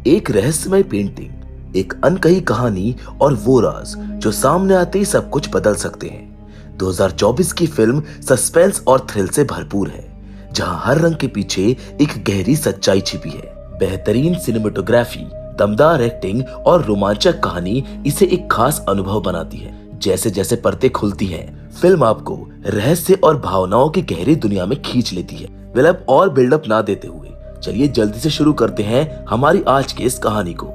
एक रहस्यमय पेंटिंग, एक अनकही कहानी और वो राज जो सामने आते ही सब कुछ बदल सकते हैं। 2024 की फिल्म सस्पेंस और थ्रिल से भरपूर है, जहां हर रंग के पीछे एक गहरी सच्चाई छिपी है। बेहतरीन सिनेमेटोग्राफी, दमदार एक्टिंग और रोमांचक कहानी इसे एक खास अनुभव बनाती है। जैसे जैसे परतें खुलती हैं, फिल्म आपको रहस्य और भावनाओं की गहरी दुनिया में खींच लेती है। वेल, अब और बिल्डअप ना देते हुए चलिए जल्दी से शुरू करते हैं हमारी आज की इस कहानी को।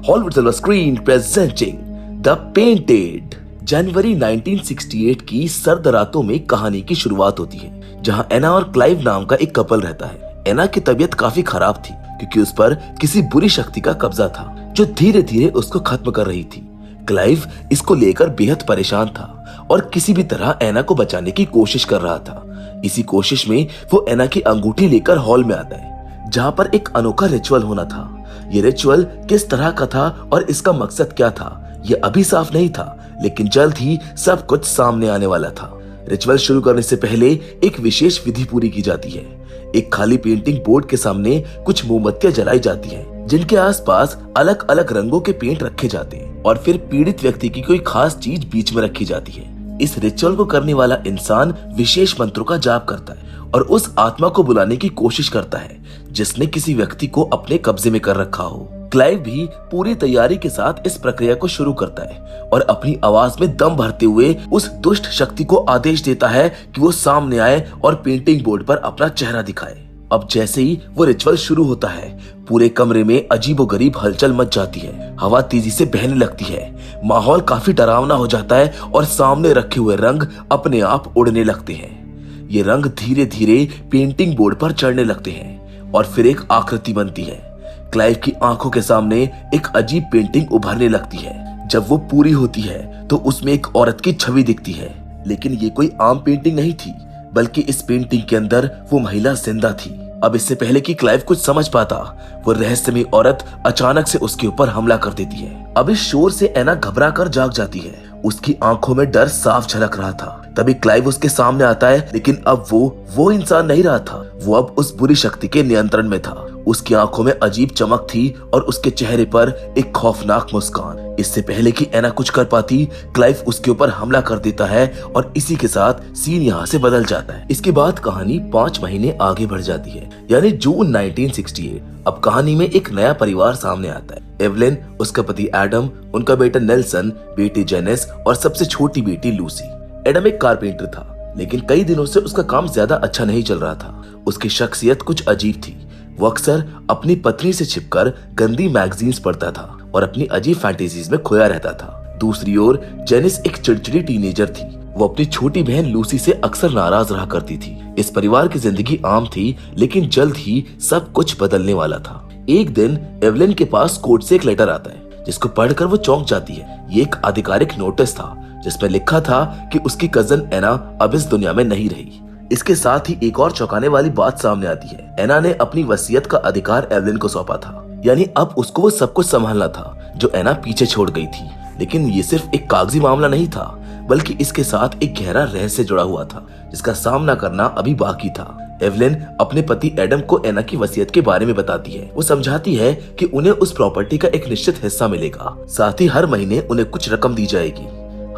Hollywood silver screen presenting the painted. जनवरी 1968 की सर्द रातों में कहानी की शुरुआत होती है, जहां एना और क्लाइव नाम का एक कपल रहता है। एना की तबीयत काफी खराब थी क्योंकि उस पर किसी बुरी शक्ति का कब्जा था जो धीरे धीरे उसको खत्म कर रही थी। क्लाइव इसको लेकर बेहद परेशान था और किसी भी तरह एना को बचाने की कोशिश कर रहा था। इसी कोशिश में वो एना की अंगूठी लेकर हॉल में आता है, जहां पर एक अनोखा रिचुअल होना था। ये रिचुअल किस तरह का था और इसका मकसद क्या था, ये अभी साफ नहीं था, लेकिन जल्द ही सब कुछ सामने आने वाला था। रिचुअल शुरू करने से पहले एक विशेष विधि पूरी की जाती है। एक खाली पेंटिंग बोर्ड के सामने कुछ मोमबत्तियां जलाई जाती हैं, जिनके आसपास अलग अलग रंगों के पेंट रखे जाते हैं और फिर पीड़ित व्यक्ति की कोई खास चीज बीच में रखी जाती है। इस रिचुअल को करने वाला इंसान विशेष मंत्रों का जाप करता है और उस आत्मा को बुलाने की कोशिश करता है जिसने किसी व्यक्ति को अपने कब्जे में कर रखा हो। क्लाइव भी पूरी तैयारी के साथ इस प्रक्रिया को शुरू करता है और अपनी आवाज में दम भरते हुए उस दुष्ट शक्ति को आदेश देता है कि वो सामने आए और पेंटिंग बोर्ड पर अपना चेहरा दिखाए। अब जैसे ही वो रिचुअल शुरू होता है, पूरे कमरे में अजीबोगरीब हलचल मच जाती है। हवा तेजी से बहने लगती है, माहौल काफी डरावना हो जाता है और सामने रखे हुए रंग अपने आप उड़ने लगते हैं। ये रंग धीरे धीरे पेंटिंग बोर्ड पर चढ़ने लगते हैं और फिर एक आकृति बनती है। क्लाइव की आंखों के सामने एक अजीब पेंटिंग उभरने लगती है। जब वो पूरी होती है तो उसमें एक औरत की छवि दिखती है, लेकिन ये कोई आम पेंटिंग नहीं थी, बल्कि इस पेंटिंग के अंदर वो महिला जिंदा थी। अब इससे पहले कि क्लाइव कुछ समझ पाता, वो रहस्यमयी औरत अचानक से उसके ऊपर हमला कर देती है। अब इस शोर से एना घबरा कर जाग जाती है। उसकी आंखों में डर साफ झलक रहा था। तभी क्लाइव उसके सामने आता है, लेकिन अब वो इंसान नहीं रहा था। वो अब उस बुरी शक्ति के नियंत्रण में था। उसकी आंखों में अजीब चमक थी और उसके चेहरे पर एक खौफनाक मुस्कान। इससे पहले कि एना कुछ कर पाती, क्लाइव उसके ऊपर हमला कर देता है और इसी के साथ सीन यहाँ से बदल जाता है। इसके बाद कहानी 5 महीने आगे बढ़ जाती है, यानी जून 1968। अब कहानी में एक नया परिवार सामने आता है। एवलिन, उसका पति एडम, उनका बेटा नेल्सन, बेटी जेनिस और सबसे छोटी बेटी लूसी। एडम एक कारपेंटर था, लेकिन कई दिनों से उसका काम ज्यादा अच्छा नहीं चल रहा था। उसकी शख्सियत कुछ अजीब थी। वो अक्सर अपनी पत्नी से छिपकर गंदी मैगजीन्स पढ़ता था और अपनी अजीब फैंटेसीज में खोया रहता था। दूसरी ओर जेनिस एक चिड़चिड़ी टीनेजर थी। वो अपनी छोटी बहन लूसी से अक्सर नाराज रहा करती थी। इस परिवार की जिंदगी आम थी, लेकिन जल्द ही सब कुछ बदलने वाला था। एक दिन एवलिन के पास कोर्ट से एक लेटर आता है, जिसको पढ़कर वो चौंक जाती है। ये एक आधिकारिक नोटिस था जिसमें लिखा था कि उसकी कजन एना अब इस दुनिया में नहीं रही। इसके साथ ही एक और चौंकाने वाली बात सामने आती है। एना ने अपनी वसीयत का अधिकार एवलिन को सौंपा था, यानी अब उसको वो सब कुछ संभालना था जो एना पीछे छोड़ गई थी। लेकिन ये सिर्फ एक कागजी मामला नहीं था, बल्कि इसके साथ एक गहरा रहस्य जुड़ा हुआ था, जिसका सामना करना अभी बाकी था। एवलिन अपने पति एडम को एना की वसीयत के बारे में बताती है। वो समझाती है कि उन्हें उस प्रॉपर्टी का एक निश्चित हिस्सा मिलेगा, साथ ही हर महीने उन्हें कुछ रकम दी जाएगी।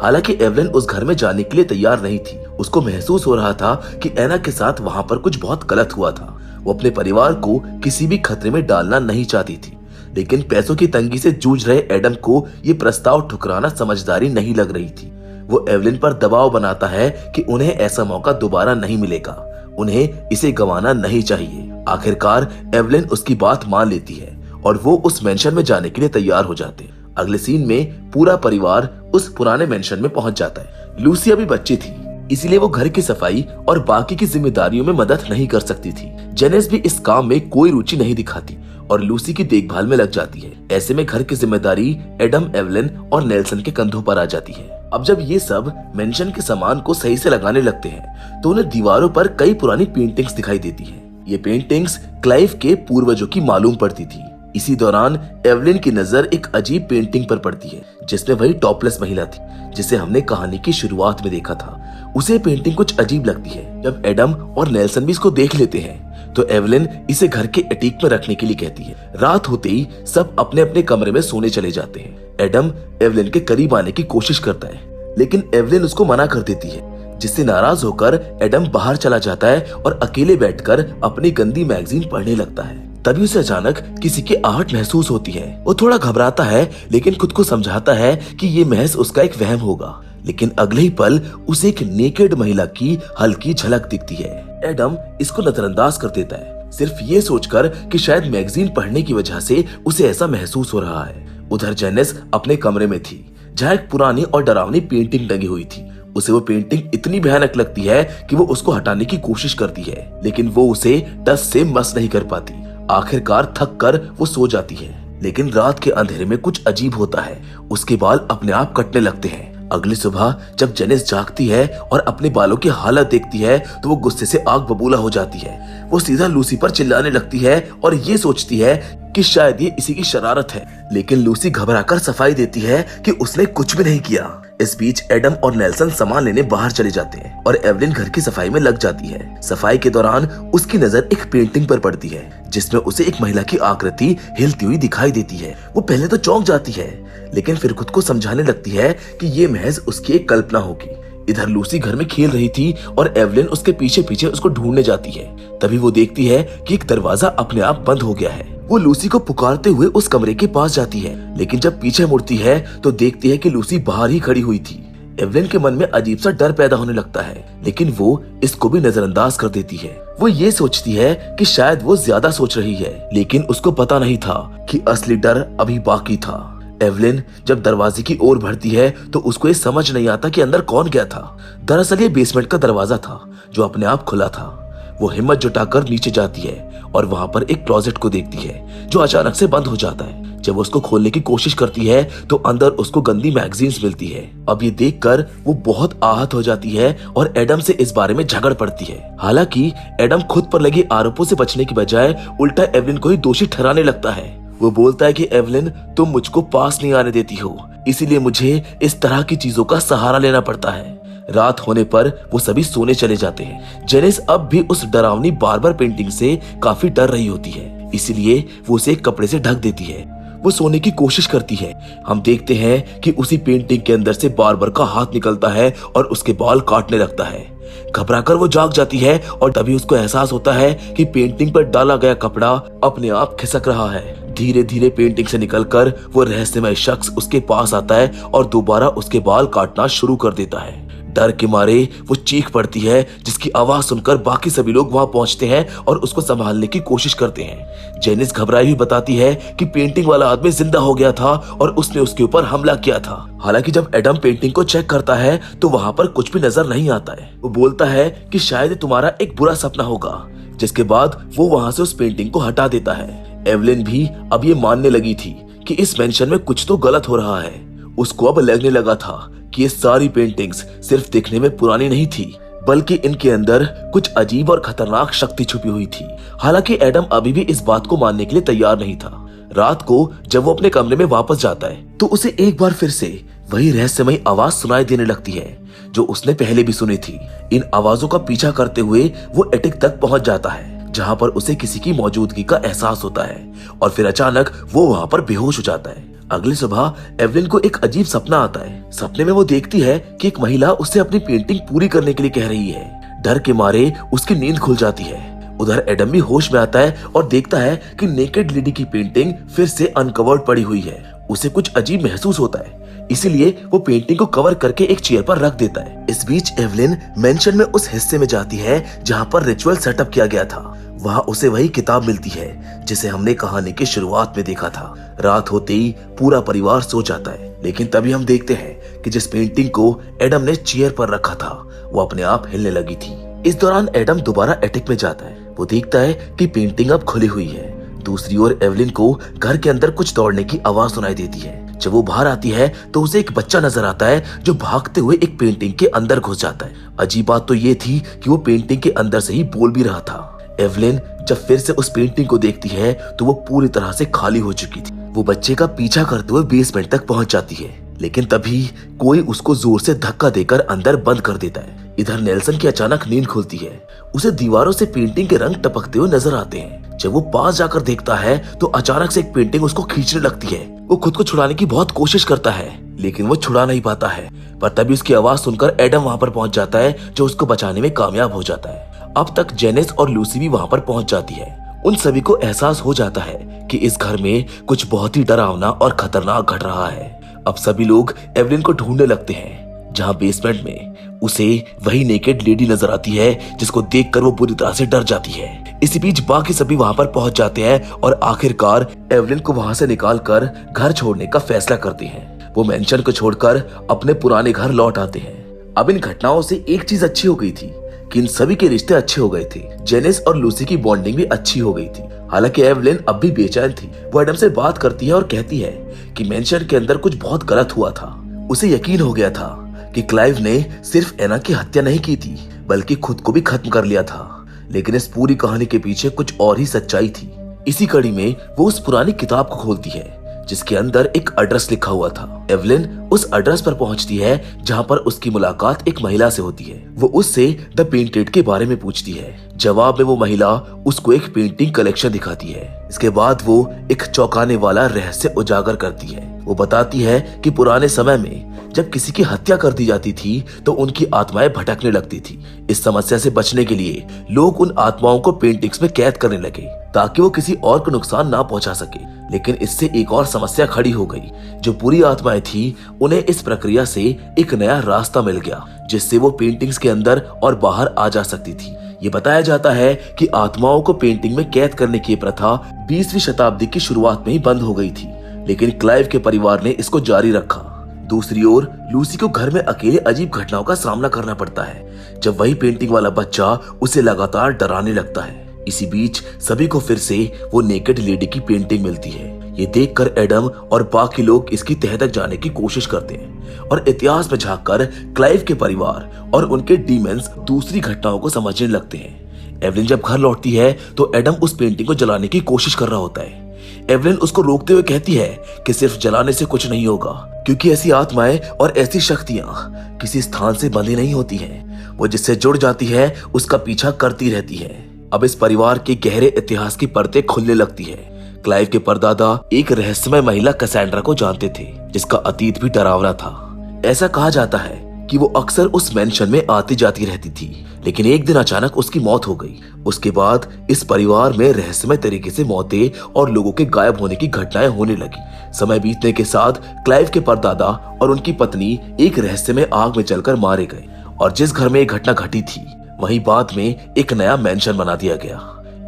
हालांकि एवलिन उस घर में जाने के लिए तैयार नहीं थी। उसको महसूस हो रहा था कि एना के साथ वहाँ पर कुछ बहुत गलत हुआ था। वो अपने परिवार को किसी भी खतरे में डालना नहीं चाहती थी, लेकिन पैसों की तंगी से जूझ रहे एडम को ये प्रस्ताव ठुकराना समझदारी नहीं लग रही थी। वो एवलिन पर दबाव बनाता है कि उन्हें ऐसा मौका दोबारा नहीं मिलेगा, उन्हें इसे गंवाना नहीं चाहिए। आखिरकार एवलिन उसकी बात मान लेती है और वो उस मेंशन में जाने के लिए तैयार हो जाते हैं। अगले सीन में पूरा परिवार उस पुराने मेंशन में पहुंच जाता है। लूसी अभी बच्ची थी, इसीलिए वो घर की सफाई और बाकी की जिम्मेदारियों में मदद नहीं कर सकती थी। जेनिस भी इस काम में कोई रुचि नहीं दिखाती और लूसी की देखभाल में लग जाती है। ऐसे में घर की जिम्मेदारी एडम, एवलिन और नेल्सन के कंधों पर आ जाती है। अब जब ये सब मेंशन के सामान को सही से लगाने लगते हैं, तो उन्हें दीवारों पर कई पुरानी पेंटिंग्स दिखाई देती हैं। ये पेंटिंग्स क्लाइव के पूर्वजों की मालूम पड़ती थी। इसी दौरान एवलिन की नजर एक अजीब पेंटिंग पर पड़ती है, जिसमें वही टॉपलेस महिला थी जिसे हमने कहानी की शुरुआत में देखा था। उसे पेंटिंग कुछ अजीब लगती है। जब एडम और नेल्सन भी इसको देख लेते हैं, तो एवलिन इसे घर के एटीक में रखने के लिए कहती है। रात होते ही सब अपने अपने कमरे में सोने चले जाते हैं। एडम एवलिन के करीब आने की कोशिश करता है, लेकिन एवलिन उसको मना कर देती है, जिससे नाराज होकर एडम बाहर चला जाता है और अकेले बैठकर अपनी गंदी मैगजीन पढ़ने लगता है। तभी उसे अचानक किसी की आहट महसूस होती है। वो थोड़ा घबराता है, लेकिन खुद को समझाता है कि ये महज उसका एक वहम होगा। लेकिन अगले ही पल उसे एक नेकेड महिला की हल्की झलक दिखती है। एडम इसको नजरअंदाज कर देता है, सिर्फ ये सोचकर कि शायद मैगजीन पढ़ने की वजह से उसे ऐसा महसूस हो रहा है। उधर जेनिस अपने कमरे में थी, जहाँ एक पुरानी और डरावनी पेंटिंग टंगी हुई थी। उसे वो पेंटिंग इतनी भयानक लगती है कि वो उसको हटाने की कोशिश करती है, लेकिन वो उसे टस से मस नहीं कर पाती। आखिरकार थक कर वो सो जाती है। लेकिन रात के अंधेरे में कुछ अजीब होता है, उसके बाल अपने आप कटने लगते हैं। अगली सुबह जब जेनिस जागती है और अपने बालों की हालत देखती है तो वो गुस्से से आग बबूला हो जाती है। वो सीधा लूसी पर चिल्लाने लगती है और ये सोचती है कि शायद ये इसी की शरारत है, लेकिन लूसी घबराकर सफाई देती है कि उसने कुछ भी नहीं किया। इस बीच एडम और नेल्सन सामान लेने बाहर चले जाते हैं और एवलिन घर की सफाई में लग जाती है। सफाई के दौरान उसकी नजर एक पेंटिंग पर पड़ती है, जिसमें उसे एक महिला की आकृति हिलती हुई दिखाई देती है। वो पहले तो चौंक जाती है, लेकिन फिर खुद को समझाने लगती है कि ये महज उसकी एक कल्पना होगी। इधर लूसी घर में खेल रही थी और एवलिन उसके पीछे पीछे उसको ढूंढने जाती है। तभी वो देखती है कि एक दरवाजा अपने आप बंद हो गया है। वो लूसी को पुकारते हुए उस कमरे के पास जाती है, लेकिन जब पीछे मुड़ती है तो देखती है कि लूसी बाहर ही खड़ी हुई थी। एवलिन के मन में अजीब सा डर पैदा होने लगता है, लेकिन वो इसको भी नजरअंदाज कर देती है। वो ये सोचती है कि शायद वो ज्यादा सोच रही है, लेकिन उसको पता नहीं था कि असली डर अभी बाकी था। एवलिन जब दरवाजे की ओर बढ़ती है तो उसको ये समझ नहीं आता कि अंदर कौन गया था। दरअसल ये बेसमेंट का दरवाजा था जो अपने आप खुला था। वो हिम्मत जुटाकर नीचे जाती है और वहां पर एक क्लोजेट को देखती है जो अचानक से बंद हो जाता है। जब वो उसको खोलने की कोशिश करती है तो अंदर उसको गंदी मैगजीन्स मिलती है। अब ये देखकर वो बहुत आहत हो जाती है और एडम से इस बारे में झगड़ पड़ती है। हालांकि एडम खुद पर लगे आरोपों से बचने की बजाय उल्टा एवलिन को ही दोषी ठहराने लगता है। वो बोलता है कि एवलिन, तुम मुझको पास नहीं आने देती हो, इसीलिए मुझे इस तरह की चीजों का सहारा लेना पड़ता है। रात होने पर वो सभी सोने चले जाते हैं। जेनिस अब भी उस डरावनी बार्बर पेंटिंग से काफी डर रही होती है, इसीलिए वो उसे एक कपड़े से ढक देती है। वो सोने की कोशिश करती है। हम देखते हैं कि उसी पेंटिंग के अंदर से बार्बर का हाथ निकलता है और उसके बाल काटने लगता है। घबराकर वो जाग जाती है और तभी उसको एहसास होता है कि पेंटिंग पर डाला गया कपड़ा अपने आप खिसक रहा है। धीरे धीरे पेंटिंग से निकलकर वो रहस्यमय शख्स उसके पास आता है और दोबारा उसके बाल काटना शुरू कर देता है। डर के मारे वो चीख पड़ती है, जिसकी आवाज सुनकर बाकी सभी लोग वहां पहुंचते हैं और उसको संभालने की कोशिश करते हैं। जेनिस घबराई हुई बताती है कि पेंटिंग वाला आदमी जिंदा हो गया था और उसने उसके ऊपर हमला किया था। हालांकि जब एडम पेंटिंग को चेक करता है तो वहां पर कुछ भी नजर नहीं आता है। वो बोलता है कि शायद तुम्हारा एक बुरा सपना होगा, जिसके बाद वो वहां से उस पेंटिंग को हटा देता है। एवलिन भी अब ये मानने लगी थी कि इस मेंशन में कुछ तो गलत हो रहा है। उसको अब लगने लगा था कि ये सारी पेंटिंग्स सिर्फ दिखने में पुरानी नहीं थी, बल्कि इनके अंदर कुछ अजीब और खतरनाक शक्ति छुपी हुई थी। हालांकि एडम अभी भी इस बात को मानने के लिए तैयार नहीं था। रात को जब वो अपने कमरे में वापस जाता है तो उसे एक बार फिर से वही रहस्यमयी आवाज सुनाई देने लगती है जो उसने पहले भी सुनी थी। इन आवाजों का पीछा करते हुए वो एटिक तक पहुंच जाता है, जहां पर उसे किसी की मौजूदगी का एहसास होता है और फिर अचानक वो वहां पर बेहोश हो जाता है। अगली सुबह एवलिन को एक अजीब सपना आता है। सपने में वो देखती है कि एक महिला उससे अपनी पेंटिंग पूरी करने के लिए कह रही है। डर के मारे उसकी नींद खुल जाती है। उधर एडम भी होश में आता है और देखता है कि नेकेड लेडी की पेंटिंग फिर से अनकवर्ड पड़ी हुई है। उसे कुछ अजीब महसूस होता है, इसीलिए वो पेंटिंग को कवर करके एक चेयर पर रख देता है। इस बीच एवलिन मेंशन में उस हिस्से में जाती है जहां पर रिचुअल सेटअप किया गया था। वहां उसे वही किताब मिलती है जिसे हमने कहानी की शुरुआत में देखा था। रात होते ही पूरा परिवार सो जाता है, लेकिन तभी हम देखते हैं कि जिस पेंटिंग को एडम ने चेयर पर रखा था वो अपने आप हिलने लगी थी। इस दौरान एडम दोबारा एटिक में जाता है। वो देखता है कि पेंटिंग अब खुली हुई है। दूसरी ओर एवलिन को घर के अंदर कुछ दौड़ने की आवाज सुनाई देती है। जब वो बाहर आती है तो उसे एक बच्चा नजर आता है जो भागते हुए एक पेंटिंग के अंदर घुस जाता है। अजीब बात तो ये थी कि वो पेंटिंग के अंदर से ही बोल भी रहा था। एवलिन जब फिर से उस पेंटिंग को देखती है तो वो पूरी तरह से खाली हो चुकी थी। वो बच्चे का पीछा करते हुए बेसमेंट तक पहुंच जाती है, लेकिन तभी कोई उसको जोर से धक्का देकर अंदर बंद कर देता है। इधर नेल्सन की अचानक नींद खुलती है। उसे दीवारों से पेंटिंग के रंग टपकते हुए नजर आते हैं। जब वो पास जाकर देखता है तो अचानक से एक पेंटिंग उसको खींचने लगती है। वो खुद को छुड़ाने की बहुत कोशिश करता है, लेकिन वो छुड़ा नहीं पाता है। पर तभी उसकी आवाज सुनकर एडम वहां पर पहुंच जाता है, जो उसको बचाने में कामयाब हो जाता है। अब तक जेनिस और लूसी भी वहां पर पहुंच जाती है। उन सभी को एहसास हो जाता है कि इस घर में कुछ बहुत ही डरावना और खतरनाक घट रहा है। अब सभी लोग एवलिन को ढूंढने लगते हैं, जहां बेसमेंट में उसे वही नेकेड लेडी नजर आती है, जिसको देखकर वो बुरी तरह से डर जाती है। इसी बीच बाकी सभी वहां पर पहुंच जाते हैं और आखिरकार एवलिन को वहां से निकालकर घर छोड़ने का फैसला करते हैं। वो मेंशन को छोड़कर अपने पुराने घर लौट आते हैं। अब इन घटनाओं से एक चीज अच्छी हो गई थी कि इन सभी के रिश्ते अच्छे हो गए थे। जेनिस और लूसी की बॉन्डिंग भी अच्छी हो गई थी। हालांकि एवलिन अब भी बेचैन थी। वो एडम से बात करती है और कहती है कि मेंशन के अंदर कुछ बहुत गलत हुआ था। उसे यकीन हो गया था कि क्लाइव ने सिर्फ एना की हत्या नहीं की थी, बल्कि खुद को भी खत्म कर लिया था। लेकिन इस पूरी कहानी के पीछे कुछ और ही सच्चाई थी। इसी कड़ी में वो उस पुरानी किताब को खोलती है, जिसके अंदर एक एड्रेस लिखा हुआ था। एवलिन उस एड्रेस पर पहुंचती है, जहां पर उसकी मुलाकात एक महिला से होती है। वो उससे द पेंटेड के बारे में पूछती है। जवाब में वो महिला उसको एक पेंटिंग कलेक्शन दिखाती है। इसके बाद वो एक चौंकाने वाला रहस्य उजागर करती है। वो बताती है कि पुराने समय में जब किसी की हत्या कर दी जाती थी तो उनकी आत्माएं भटकने लगती थी। इस समस्या से बचने के लिए लोग उन आत्माओं को पेंटिंग्स में कैद करने लगे, ताकि वो किसी और को नुकसान ना पहुंचा सके। लेकिन इससे एक और समस्या खड़ी हो गई। जो बुरी आत्माएं थी, उन्हें इस प्रक्रिया से एक नया रास्ता मिल गया, जिससे वो पेंटिंग्स के अंदर और बाहर आ जा सकती थी। ये बताया जाता है कि आत्माओं को पेंटिंग में कैद करने की प्रथा 20वीं शताब्दी की शुरुआत में ही बंद हो गई थी, लेकिन क्लाइव के परिवार ने इसको जारी रखा। दूसरी ओर लूसी को घर में अकेले अजीब घटनाओं का सामना करना पड़ता है, जब वही पेंटिंग वाला बच्चा उसे लगातार डराने लगता है। इसी बीच सभी को फिर से वो नेकेड लेडी की पेंटिंग मिलती है। ये देखकर एडम और बाकी लोग इसकी तह तक जाने की कोशिश करते हैं और इतिहास में झांककर क्लाइव के परिवार और उनके डीमंस दूसरी घटनाओं को समझने लगते हैं। एवलिन जब घर लौटती है तो एडम उस पेंटिंग को जलाने की कोशिश कर रहा होता है। एवलिन उसको रोकते हुए कहती है कि सिर्फ जलाने से कुछ नहीं होगा, क्योंकि ऐसी आत्माएं और ऐसी शक्तियां किसी स्थान से बंधी नहीं होती हैं। वो जिससे जुड़ जाती है उसका पीछा करती रहती है। अब इस परिवार के गहरे इतिहास की परतें खुलने लगती है। क्लाइव के परदादा एक रहस्यमय महिला कैसेंड्रा को जानते थे, जिसका अतीत भी डरावना था। ऐसा कहा जाता है कि वो अक्सर उस मेंशन में आती जाती रहती थी, लेकिन एक दिन अचानक उसकी मौत हो गई। उसके बाद इस परिवार में रहस्यमय तरीके से मौतें और लोगों के गायब होने की घटनाएं होने लगी। समय बीतने के साथ क्लाइव के परदादा और उनकी पत्नी एक रहस्यमय आग में जलकर मारे गए, और जिस घर में ये घटना घटी थी वहीं बाद में एक नया मेंशन बना दिया गया।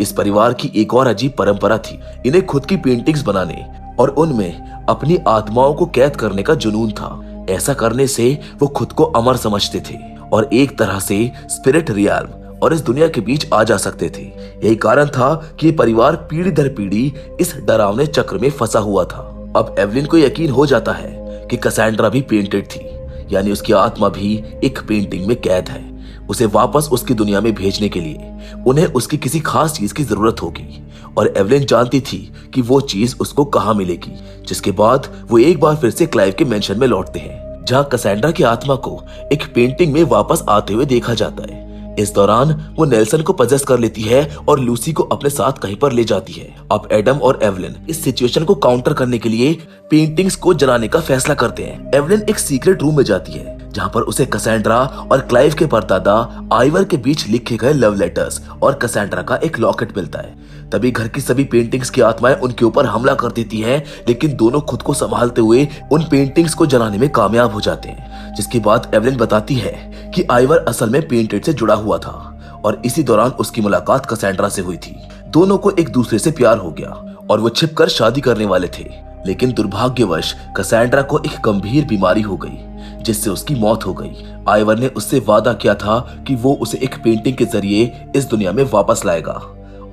इस परिवार की एक और अजीब परंपरा थी। इन्हें खुद की पेंटिंग्स बनाने और उनमें अपनी आत्माओं को कैद करने का जुनून था। ऐसा करने से वो खुद को अमर समझते थे और एक तरह से स्पिरिट रियल्म और इस दुनिया के बीच आ जा सकते थे। यही कारण था कि ये परिवार पीढ़ी दर पीढ़ी इस डरावने चक्र में फंसा हुआ था। अब एवलिन को यकीन हो जाता है कि कैसेंड्रा भी पेंटेड थी, यानी उसकी आत्मा भी एक पेंटिंग में कैद है। उसे वापस उसकी दुनिया में भेजने के लिए उन्हें उसकी किसी खास चीज की जरूरत होगी, और एवलिन जानती थी कि वो चीज उसको कहाँ मिलेगी। जिसके बाद वो एक बार फिर से क्लाइव के मेंशन में लौटते हैं, जहाँ कैसेंड्रा की आत्मा को एक पेंटिंग में वापस आते हुए देखा जाता है। इस दौरान वो नेल्सन को पजेस कर लेती है और लूसी को अपने साथ कहीं पर ले जाती है। अब एडम और एवलिन इस सिचुएशन को काउंटर करने के लिए पेंटिंग्स को जलाने का फैसला करते हैं। एवलिन एक सीक्रेट रूम में जाती है, जहां पर उसे कैसेंड्रा और क्लाइव के परदादा आइवर के बीच लिखे गए लव लेटर्स और कैसेंड्रा का एक लॉकेट मिलता है। तभी घर की सभी पेंटिंग्स की आत्माएं उनके ऊपर हमला कर देती हैं, लेकिन दोनों खुद को संभालते हुए उन पेंटिंग्स को जलाने में कामयाब हो जाते हैं। जिसके बाद एवलिन बताती है कि आइवर असल में पेंटेड से जुड़ा हुआ था और इसी दौरान उसकी मुलाकात कैसेंड्रा से हुई थी। दोनों को एक दूसरे से प्यार हो गया और वो छिपकर शादी करने वाले थे, लेकिन दुर्भाग्यवश कैसेंड्रा को एक गंभीर बीमारी हो गई, जिससे उसकी मौत हो गई। आइवर ने उससे वादा किया था कि वो उसे एक पेंटिंग के जरिए इस दुनिया में वापस लाएगा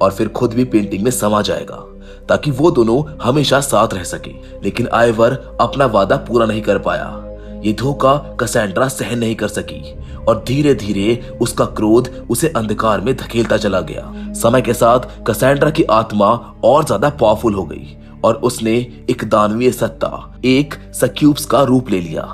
और फिर खुद भी पेंटिंग में समा जाएगा, ताकि वो दोनों हमेशा साथ रह सके। लेकिन आइवर अपना वादा पूरा नहीं कर पाया। ये धोखा कैसेंड्रा सहन नहीं कर सकी और धीरे धीरे उसका क्रोध उसे अंधकार में धकेलता चला गया। समय के साथ कैसेंड्रा की आत्मा और ज्यादा पावरफुल हो गई और उसने एक दानवीय सत्ता, एक सक्यूब्स का रूप ले लिया।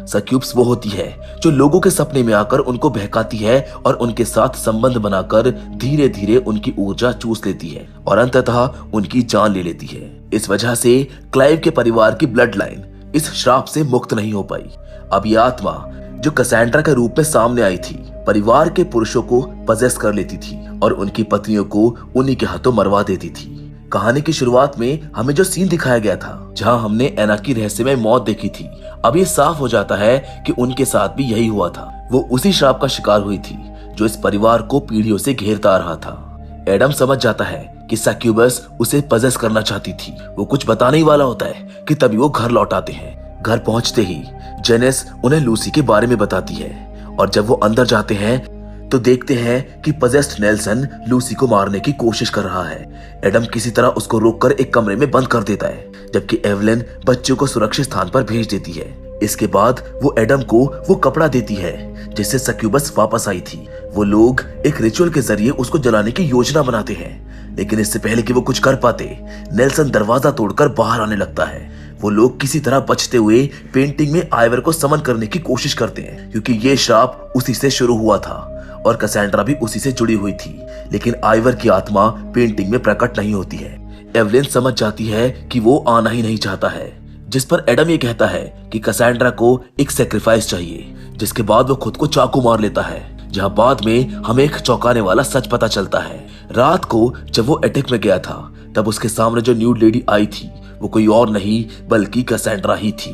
सक्यूब्स वो होती है जो लोगों के सपने में आकर उनको बहकाती है और उनके साथ संबंध बनाकर धीरे धीरे उनकी ऊर्जा चूस लेती है और अंततः उनकी जान ले लेती है। इस वजह से क्लाइव के परिवार की ब्लड लाइन इस श्राप से मुक्त नहीं हो पाई। अब ये आत्मा जो कैसेंड्रा के रूप में सामने आई थी परिवार के पुरुषों को पजेस कर लेती थी और उनकी पत्नियों को उन्हीं के हाथों मरवा देती थी। कहानी की शुरुआत में हमें जो सीन दिखाया गया था जहां हमने एना की रहस्यमय मौत देखी थी, अब ये साफ हो जाता है कि उनके साथ भी यही हुआ था। वो उसी श्राप का शिकार हुई थी जो इस परिवार को पीढ़ियों से घेरता रहा था। एडम समझ जाता है कि सक्यूबस उसे पजेस करना चाहती थी। वो कुछ बताने ही वाला होता है कि तभी वो घर लौट आते हैं। घर पहुंचते ही जेनिस उन्हें लूसी के बारे में बताती है और जब वो अंदर जाते हैं तो देखते हैं कि पजेस्ड नेल्सन लूसी को मारने की कोशिश कर रहा है। एडम किसी तरह उसको रोककर एक कमरे में बंद कर देता है, जबकि एवलिन बच्चों को सुरक्षित स्थान पर भेज देती है। इसके बाद वो एडम को वो कपड़ा देती है जिससे सक्यूबस वापस आई थी। वो लोग एक रिचुअल के जरिए उसको जलाने की योजना बनाते हैं, लेकिन इससे पहले कि वो कुछ कर पाते नेल्सन दरवाजा तोड़कर बाहर आने लगता है। वो लोग किसी तरह बचते हुए पेंटिंग में आइवर को समन करने की कोशिश करते हैं, क्योंकि ये श्राप उसी से शुरू हुआ था और कैसेंड्रा भी उसी से जुड़ी हुई थी। लेकिन आइवर की आत्मा पेंटिंग में प्रकट नहीं होती है। एवलिन समझ जाती है कि वो आना ही नहीं चाहता है, जिस पर एडम ये कहता है कि कैसेंड्रा को एक सेक्रीफाइस चाहिए, जिसके बाद वो खुद को चाकू मार लेता है। जहां बाद में हमें एक चौंकाने वाला सच पता चलता है। रात को जब वो अटैक में गया था तब उसके सामने जो न्यूड लेडी आई थी वो कोई और नहीं बल्कि कैसेंड्रा ही थी।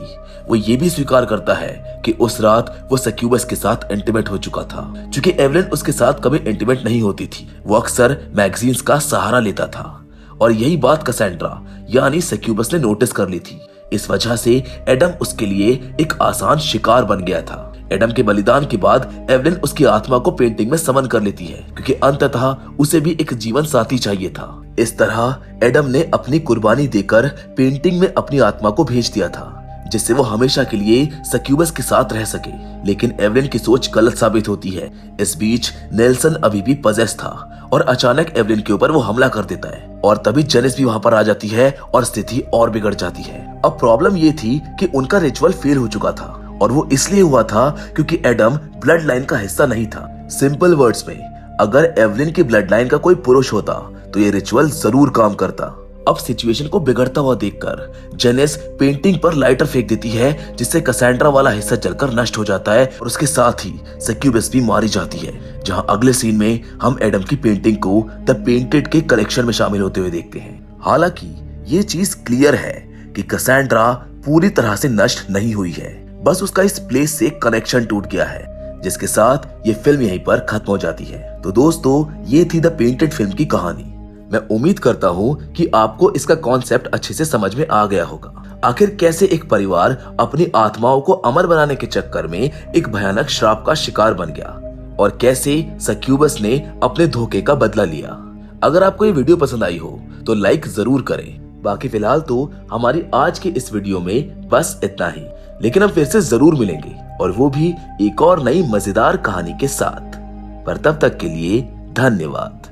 वो ये भी स्वीकार करता है कि उस रात वो सक्यूबस के साथ इंटीमेट हो चुका था। क्योंकि एवलिन उसके साथ कभी इंटीमेट नहीं होती थी, वो अक्सर मैगजीन्स का सहारा लेता था और यही बात कैसेंड्रा यानी सक्यूबस ने नोटिस कर ली थी। इस वजह से एडम उसके लिए एक आसान शिकार बन गया था। एडम के बलिदान के बाद एवलिन उसकी आत्मा को पेंटिंग में समन कर लेती है, क्योंकि अंततः उसे भी एक जीवन साथी चाहिए था। इस तरह एडम ने अपनी कुर्बानी देकर पेंटिंग में अपनी आत्मा को भेज दिया था, जिससे वो हमेशा के लिए सक्यूबस के साथ रह सके। लेकिन एवलिन की सोच गलत साबित होती है। इस बीच नेल्सन अभी भी पजेस था और अचानक एवलिन के ऊपर वो हमला कर देता है और तभी जेनिस भी वहां पर आ जाती है और स्थिति और बिगड़ जाती है। अब प्रॉब्लम ये थी कि उनका रिचुअल फेल हो चुका था और वो इसलिए हुआ था क्योंकि एडम ब्लड लाइन का हिस्सा नहीं था। सिंपल वर्ड्स में, अगर एवलिन की ब्लड लाइन का कोई पुरुष होता तो ये रिचुअल जरूर काम करता। अब सिचुएशन को बिगड़ता हुआ देखकर जेनिस पेंटिंग पर लाइटर फेंक देती है, जिससे कैसेंड्रा वाला हिस्सा जलकर नष्ट हो जाता है और उसके साथ ही सक्यूबस भी मारी जाती है। जहां अगले सीन में हम एडम की पेंटिंग को द पेंटेड के कलेक्शन में शामिल होते हुए देखते हैं। हालांकि ये चीज क्लियर है कि कैसेंड्रा पूरी तरह से नष्ट नहीं हुई है, बस उसका इस प्लेस से कनेक्शन टूट गया है, जिसके साथ ये फिल्म यहीं पर खत्म हो जाती है। तो दोस्तों, ये थी द पेंटेड फिल्म की कहानी। मैं उम्मीद करता हूँ कि आपको इसका कॉन्सेप्ट अच्छे से समझ में आ गया होगा। आखिर कैसे एक परिवार अपनी आत्माओं को अमर बनाने के चक्कर में एक भयानक श्राप का शिकार बन गया और कैसे सक्यूबस ने अपने धोखे का बदला लिया। अगर आपको ये वीडियो पसंद आई हो तो लाइक जरूर करें। बाकी फिलहाल तो हमारी आज की इस वीडियो में बस इतना ही, लेकिन हम फिर से जरूर मिलेंगे और वो भी एक और नई मजेदार कहानी के साथ। पर तब तक के लिए धन्यवाद।